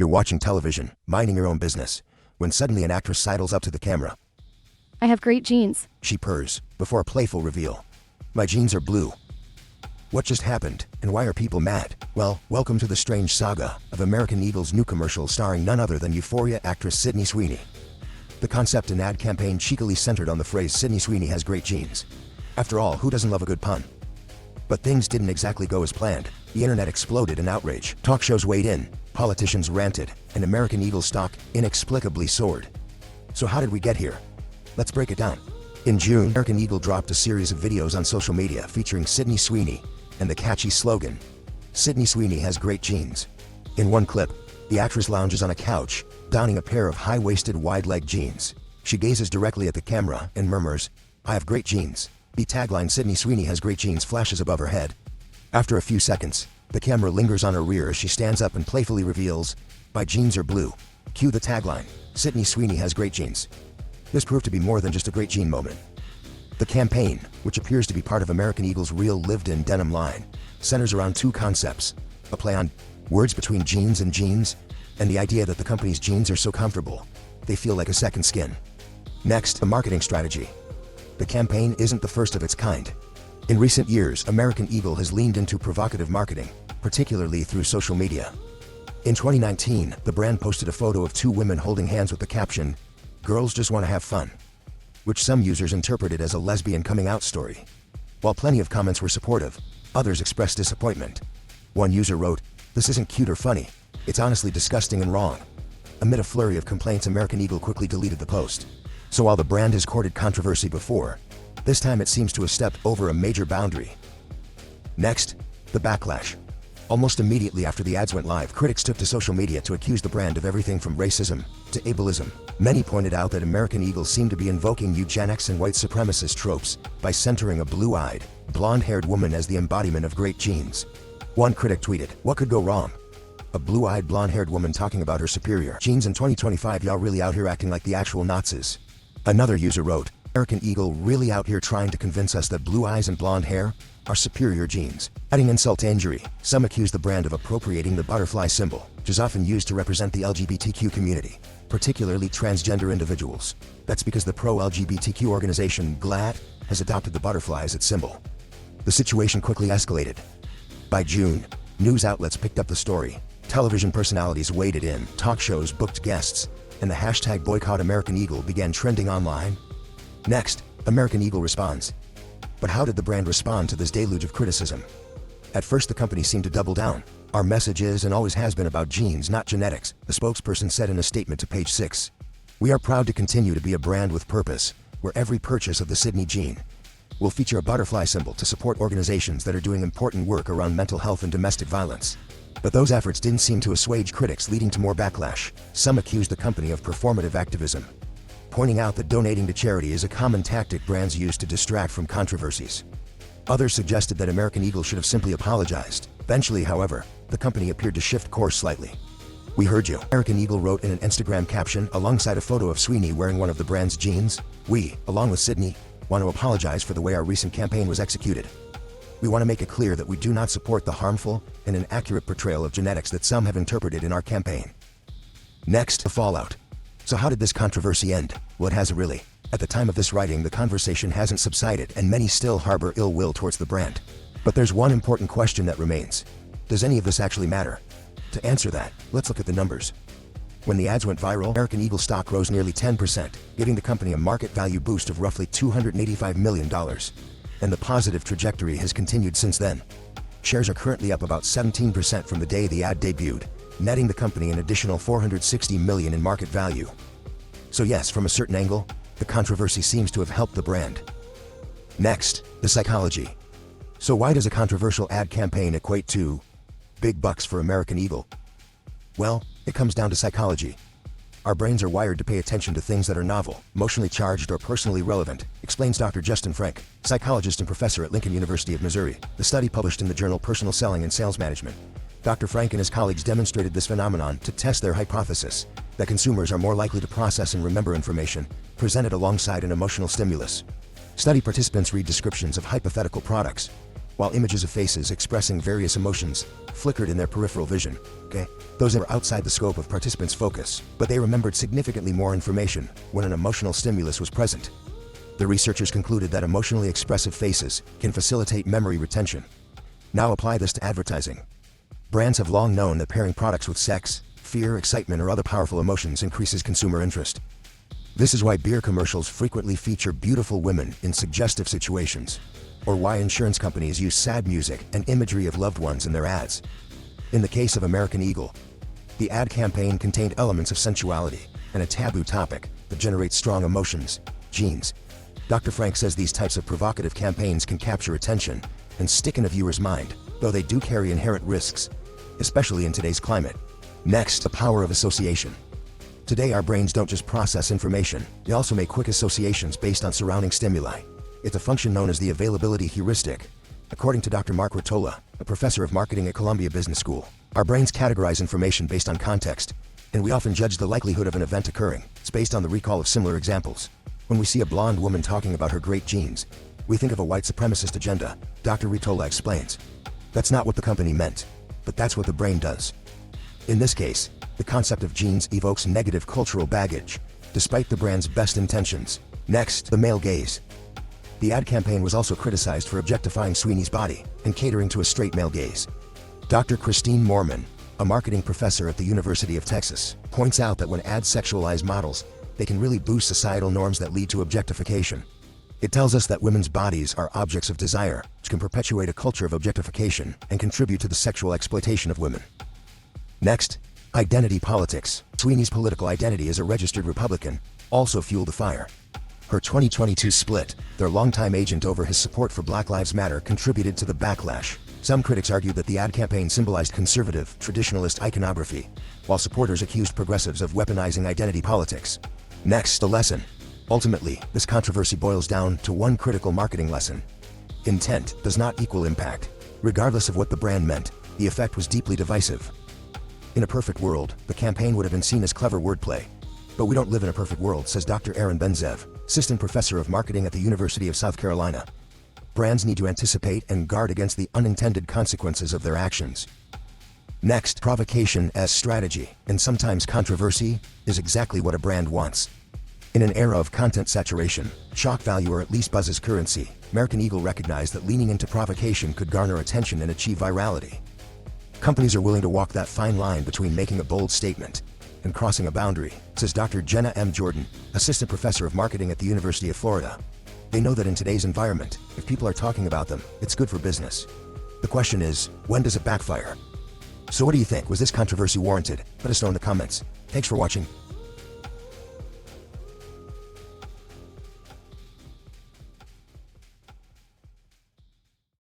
You're watching television, minding your own business, when suddenly an actress sidles up to the camera. I have great jeans. She purrs, before a playful reveal. My jeans are blue. What just happened, and why are people mad? Well, welcome to the strange saga of American Eagle's new commercial starring none other than Euphoria actress Sydney Sweeney. The concept and ad campaign cheekily centered on the phrase Sydney Sweeney has great jeans. After all, who doesn't love a good pun? But things didn't exactly go as planned. The internet exploded in outrage. Talk shows weighed in, politicians ranted, and American Eagle stock inexplicably soared. So how did we get here? Let's break it down. In June, American Eagle dropped a series of videos on social media featuring Sydney Sweeney and the catchy slogan, Sydney Sweeney has great jeans. In one clip, the actress lounges on a couch, donning a pair of high-waisted wide-leg jeans. She gazes directly at the camera and murmurs, "I have great jeans." The tagline Sydney Sweeney has great jeans flashes above her head. After a few seconds, the camera lingers on her rear as she stands up and playfully reveals, "My jeans are blue." Cue the tagline, Sydney Sweeney has great jeans. This proved to be more than just a great jean moment. The campaign, which appears to be part of American Eagle's real lived-in denim line, centers around two concepts: a play on words between jeans and jeans, and the idea that the company's jeans are so comfortable, they feel like a second skin. Next, a marketing strategy. The campaign isn't the first of its kind. In recent years, American Eagle has leaned into provocative marketing, particularly through social media. In 2019, the brand posted a photo of two women holding hands with the caption, "Girls just want to have fun," which some users interpreted as a lesbian coming out story. While plenty of comments were supportive, others expressed disappointment. One user wrote, "This isn't cute or funny, it's honestly disgusting and wrong." Amid a flurry of complaints, American Eagle quickly deleted the post. So while the brand has courted controversy before, this time it seems to have stepped over a major boundary. Next, the backlash. Almost immediately after the ads went live, critics took to social media to accuse the brand of everything from racism to ableism. Many pointed out that American Eagle seemed to be invoking eugenics and white supremacist tropes by centering a blue-eyed, blonde-haired woman as the embodiment of great jeans. One critic tweeted, "What could go wrong? A blue-eyed, blonde-haired woman talking about her superior jeans in 2025, y'all really out here acting like the actual Nazis." Another user wrote, "American Eagle really out here trying to convince us that blue eyes and blonde hair are superior genes." Adding insult to injury, some accuse the brand of appropriating the butterfly symbol, which is often used to represent the LGBTQ community, particularly transgender individuals. That's because the pro-LGBTQ organization GLAAD has adopted the butterfly as its symbol. The situation quickly escalated. By June, news outlets picked up the story. Television personalities waded in, talk shows booked guests, and the hashtag boycott American Eagle began trending online. Next, American Eagle responds. But how did the brand respond to this deluge of criticism? At first, the company seemed to double down. "Our message is and always has been about jeans, not genetics," the spokesperson said in a statement to Page 6. "We are proud to continue to be a brand with purpose, where every purchase of the Sydney jean will feature a butterfly symbol to support organizations that are doing important work around mental health and domestic violence." But those efforts didn't seem to assuage critics, leading to more backlash. Some accused the company of performative activism, pointing out that donating to charity is a common tactic brands use to distract from controversies. Others suggested that American Eagle should have simply apologized. Eventually, however, the company appeared to shift course slightly. "We heard you," American Eagle wrote in an Instagram caption alongside a photo of Sweeney wearing one of the brand's jeans. "We, along with Sydney, want to apologize for the way our recent campaign was executed. We want to make it clear that we do not support the harmful and inaccurate portrayal of genetics that some have interpreted in our campaign." Next, the fallout. So how did this controversy end? Well, it hasn't really. At the time of this writing, the conversation hasn't subsided and many still harbor ill will towards the brand. But there's one important question that remains. Does any of this actually matter? To answer that, let's look at the numbers. When the ads went viral, American Eagle stock rose nearly 10%, giving the company a market value boost of roughly $285 million. And the positive trajectory has continued since then. Shares are currently up about 17% from the day the ad debuted, netting the company an additional $460 million in market value. So yes, from a certain angle, the controversy seems to have helped the brand. Next, the psychology. So why does a controversial ad campaign equate to big bucks for American Eagle? Well, it comes down to psychology. Our brains are wired to pay attention to things that are novel, emotionally charged, or personally relevant, explains Dr. Justin Frank, psychologist and professor at Lincoln University of Missouri. The study, published in the journal Personal Selling and Sales Management. Dr. Frank and his colleagues demonstrated this phenomenon to test their hypothesis that consumers are more likely to process and remember information presented alongside an emotional stimulus. Study participants read descriptions of hypothetical products while images of faces expressing various emotions flickered in their peripheral vision. Okay? Those were outside the scope of participants' focus, but they remembered significantly more information when an emotional stimulus was present. The researchers concluded that emotionally expressive faces can facilitate memory retention. Now apply this to advertising. Brands have long known that pairing products with sex, fear, excitement, or other powerful emotions increases consumer interest. This is why beer commercials frequently feature beautiful women in suggestive situations, or why insurance companies use sad music and imagery of loved ones in their ads. In the case of American Eagle, the ad campaign contained elements of sensuality and a taboo topic that generates strong emotions: jeans. Dr. Frank says these types of provocative campaigns can capture attention and stick in a viewer's mind, though they do carry inherent risks, especially in today's climate. Next, the power of association. Today our brains don't just process information, they also make quick associations based on surrounding stimuli. It's a function known as the Availability Heuristic. According to Dr. Mark Rottola, a professor of marketing at Columbia Business School, our brains categorize information based on context, and we often judge the likelihood of an event occurring. It's based on the recall of similar examples. When we see a blonde woman talking about her great jeans, we think of a white supremacist agenda. Dr. Rottola explains. That's not what the company meant, but that's what the brain does. In this case, the concept of jeans evokes negative cultural baggage, despite the brand's best intentions. Next, the male gaze. The ad campaign was also criticized for objectifying Sweeney's body and catering to a straight male gaze. Dr. Christine Mormon, a marketing professor at the University of Texas, points out that when ads sexualize models, they can really boost societal norms that lead to objectification. It tells us that women's bodies are objects of desire, which can perpetuate a culture of objectification and contribute to the sexual exploitation of women. Next, identity politics. Sweeney's political identity as a registered Republican also fueled the fire. Her 2022 split, their longtime agent over his support for Black Lives Matter, contributed to the backlash. Some critics argued that the ad campaign symbolized conservative, traditionalist iconography, while supporters accused progressives of weaponizing identity politics. Next, the lesson. Ultimately, this controversy boils down to one critical marketing lesson. Intent does not equal impact. Regardless of what the brand meant, the effect was deeply divisive. In a perfect world, the campaign would have been seen as clever wordplay. But we don't live in a perfect world, says Dr. Aaron Benzev, assistant professor of marketing at the University of South Carolina. Brands need to anticipate and guard against the unintended consequences of their actions. Next, provocation as strategy, and sometimes controversy, is exactly what a brand wants. In an era of content saturation, shock value, or at least buzz is currency, American Eagle recognized that leaning into provocation could garner attention and achieve virality. Companies are willing to walk that fine line between making a bold statement and crossing a boundary, says Dr. Jenna M. Jordan, assistant professor of marketing at the University of Florida. They know that in today's environment, if people are talking about them, it's good for business. The question is, when does it backfire? So what do you think? Was this controversy warranted? Let us know in the comments. Thanks for watching.